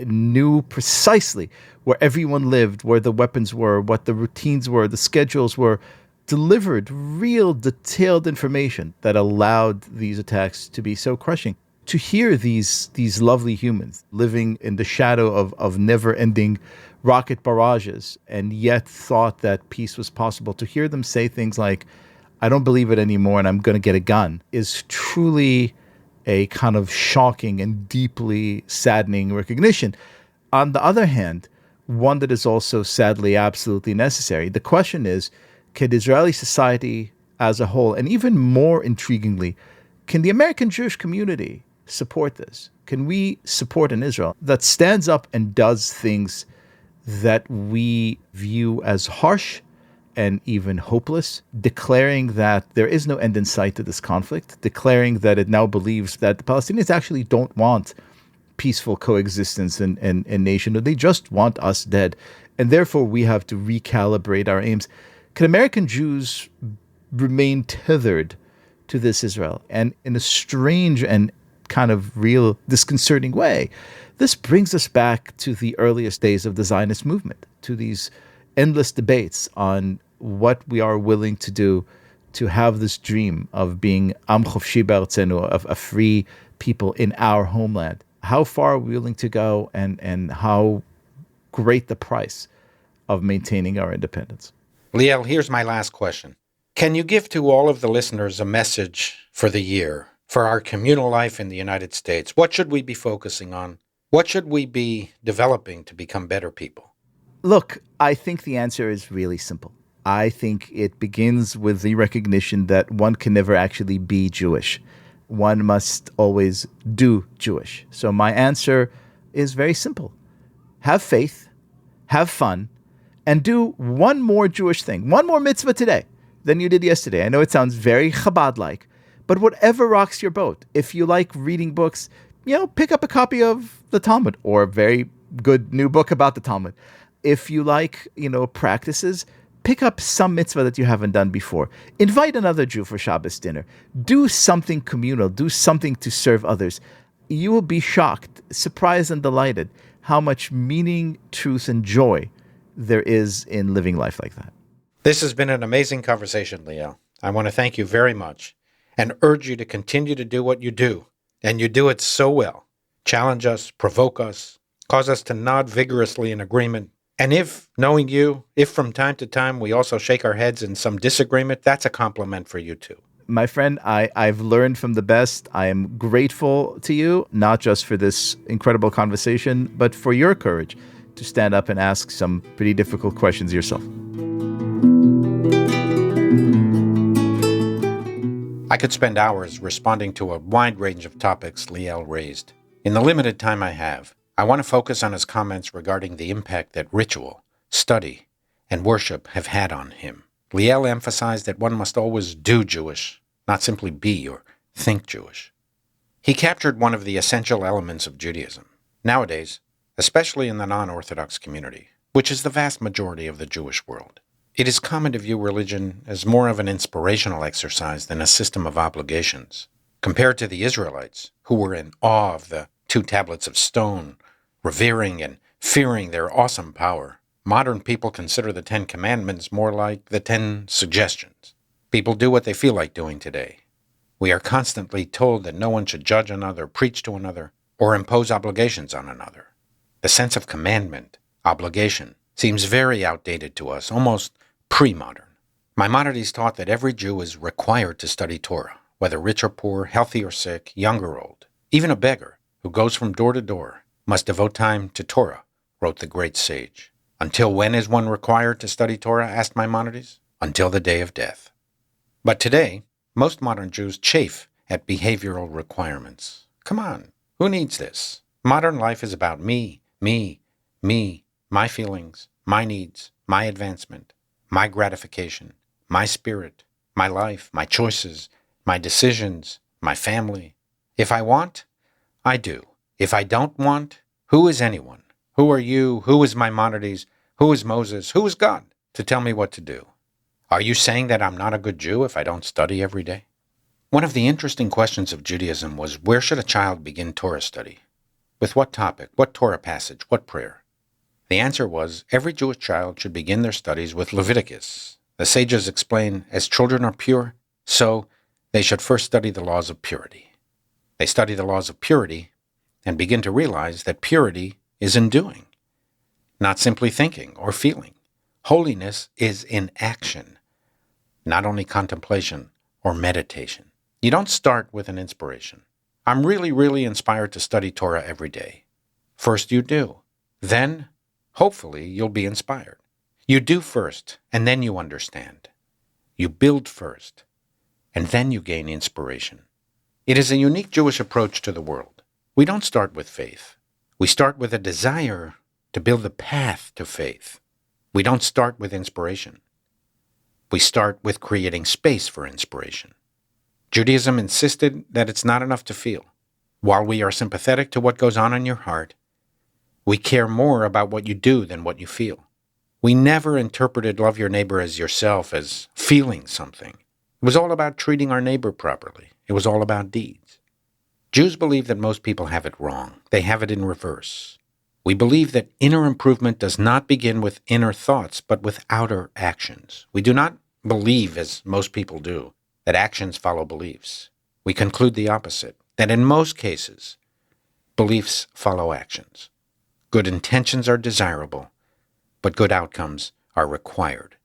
knew precisely where everyone lived, where the weapons were, what the routines were, the schedules were, delivered real detailed information that allowed these attacks to be so crushing. To hear these lovely humans living in the shadow of never-ending rocket barrages and yet thought that peace was possible, to hear them say things like, I don't believe it anymore and I'm going to get a gun, is truly a kind of shocking and deeply saddening recognition. On the other hand, one that is also sadly absolutely necessary. The question is, Can Israeli society as a whole, and even more intriguingly, can the American Jewish community support this? Can we support an Israel that stands up and does things that we view as harsh and even hopeless, declaring that there is no end in sight to this conflict, declaring that it now believes that the Palestinians actually don't want peaceful coexistence in nationhood. They just want us dead. And therefore, we have to recalibrate our aims. Can American Jews remain tethered to this Israel? And in a strange and kind of real disconcerting way, this brings us back to the earliest days of the Zionist movement, to these endless debates on what we are willing to do to have this dream of being Am Chofshi Be'artzenu, of a free people in our homeland. How far are we willing to go, and how great the price of maintaining our independence? Liel, here's my last question. Can you give to all of the listeners a message for the year, for our communal life in the United States? What should we be focusing on? What should we be developing to become better people? Look, I think the answer is really simple. I think it begins with the recognition that one can never actually be Jewish. One must always do Jewish. So my answer is very simple. Have faith, have fun, and do one more Jewish thing, one more mitzvah today than you did yesterday. I know it sounds very Chabad-like, but whatever rocks your boat. If you like reading books, pick up a copy of the Talmud or a very good new book about the Talmud. If you like, practices, pick up some mitzvah that you haven't done before. Invite another Jew for Shabbos dinner. Do something communal. Do something to serve others. You will be shocked, surprised, and delighted how much meaning, truth, and joy there is in living life like that. This has been an amazing conversation, Liel. I want to thank you very much and urge you to continue to do what you do. And you do it so well. Challenge us, provoke us, cause us to nod vigorously in agreement. And if, knowing you, if from time to time we also shake our heads in some disagreement, that's a compliment for you too. My friend, I've learned from the best. I am grateful to you, not just for this incredible conversation, but for your courage to stand up and ask some pretty difficult questions yourself. I could spend hours responding to a wide range of topics Liel raised. In the limited time I have, I want to focus on his comments regarding the impact that ritual, study, and worship have had on him. Liel emphasized that one must always do Jewish, not simply be or think Jewish. He captured one of the essential elements of Judaism. Nowadays, especially in the non-Orthodox community, which is the vast majority of the Jewish world, it is common to view religion as more of an inspirational exercise than a system of obligations. Compared to the Israelites, who were in awe of the 2 tablets of stone, revering and fearing their awesome power, modern people consider the 10 Commandments more like the 10 suggestions. People do what they feel like doing today. We are constantly told that no one should judge another, preach to another, or impose obligations on another. The sense of commandment, obligation, seems very outdated to us, almost pre-modern. Maimonides taught that every Jew is required to study Torah, whether rich or poor, healthy or sick, young or old. Even a beggar, who goes from door to door, must devote time to Torah, wrote the great sage. Until when is one required to study Torah, asked Maimonides? Until the day of death. But today, most modern Jews chafe at behavioral requirements. Come on, who needs this? Modern life is about me, my feelings, my needs, my advancement, my gratification, my spirit, my life, my choices, my decisions, my family. If I want, I do. If I don't want, who is anyone? Who are you? Who is Maimonides? Who is Moses? Who is God to tell me what to do? Are you saying that I'm not a good Jew if I don't study every day? One of the interesting questions of Judaism was, where should a child begin Torah study? With what topic? What Torah passage? What prayer? The answer was, every Jewish child should begin their studies with Leviticus. The sages explain, as children are pure, so they should first study the laws of purity. They study the laws of purity and begin to realize that purity is in doing, not simply thinking or feeling. Holiness is in action, not only contemplation or meditation. You don't start with an inspiration. I'm really inspired to study Torah every day. First you do. Then, hopefully, you'll be inspired. You do first, and then you understand. You build first, and then you gain inspiration. It is a unique Jewish approach to the world. We don't start with faith. We start with a desire to build the path to faith. We don't start with inspiration. We start with creating space for inspiration. Judaism insisted that it's not enough to feel. While we are sympathetic to what goes on in your heart, we care more about what you do than what you feel. We never interpreted love your neighbor as yourself as feeling something. It was all about treating our neighbor properly. It was all about deeds. Jews believe that most people have it wrong. They have it in reverse. We believe that inner improvement does not begin with inner thoughts, but with outer actions. We do not believe, as most people do, that actions follow beliefs. We conclude the opposite, that in most cases, beliefs follow actions. Good intentions are desirable, but good outcomes are required.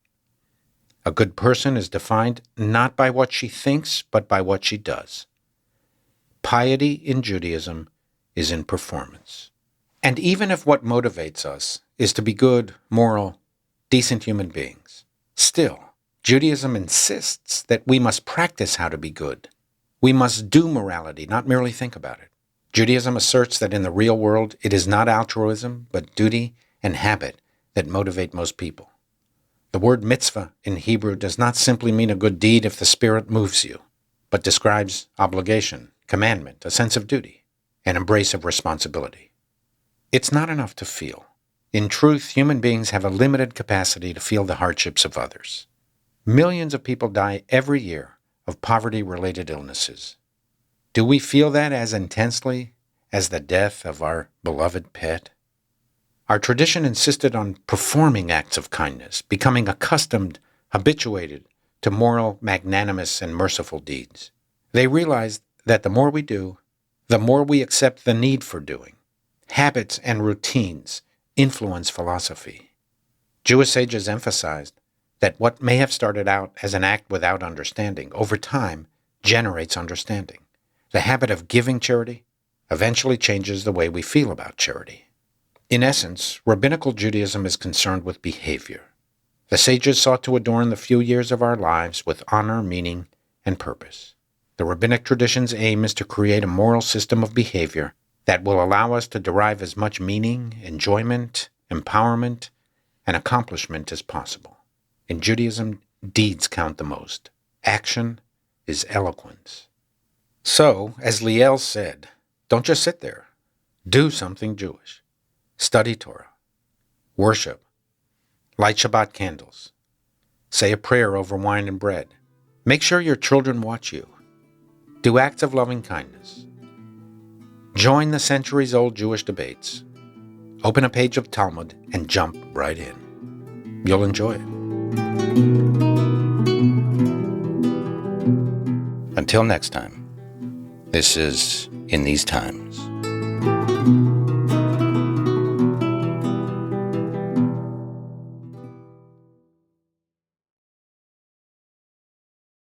A good person is defined not by what she thinks, but by what she does. Piety in Judaism is in performance. And even if what motivates us is to be good, moral, decent human beings, still, Judaism insists that we must practice how to be good. We must do morality, not merely think about it. Judaism asserts that in the real world, it is not altruism, but duty and habit that motivate most people. The word mitzvah in Hebrew does not simply mean a good deed if the Spirit moves you, but describes obligation, commandment, a sense of duty, an embrace of responsibility. It's not enough to feel. In truth, human beings have a limited capacity to feel the hardships of others. Millions of people die every year of poverty-related illnesses. Do we feel that as intensely as the death of our beloved pet? Our tradition insisted on performing acts of kindness, becoming accustomed, habituated to moral, magnanimous, and merciful deeds. They realized that the more we do, the more we accept the need for doing. Habits and routines influence philosophy. Jewish sages emphasized that what may have started out as an act without understanding, over time, generates understanding. The habit of giving charity eventually changes the way we feel about charity. In essence, rabbinical Judaism is concerned with behavior. The sages sought to adorn the few years of our lives with honor, meaning, and purpose. The rabbinic tradition's aim is to create a moral system of behavior that will allow us to derive as much meaning, enjoyment, empowerment, and accomplishment as possible. In Judaism, deeds count the most. Action is eloquence. So, as Liel said, don't just sit there. Do something Jewish. Study Torah. Worship. Light Shabbat candles. Say a prayer over wine and bread. Make sure your children watch you. Do acts of loving kindness. Join the centuries-old Jewish debates. Open a page of Talmud and jump right in. You'll enjoy it. Until next time, this is In These Times.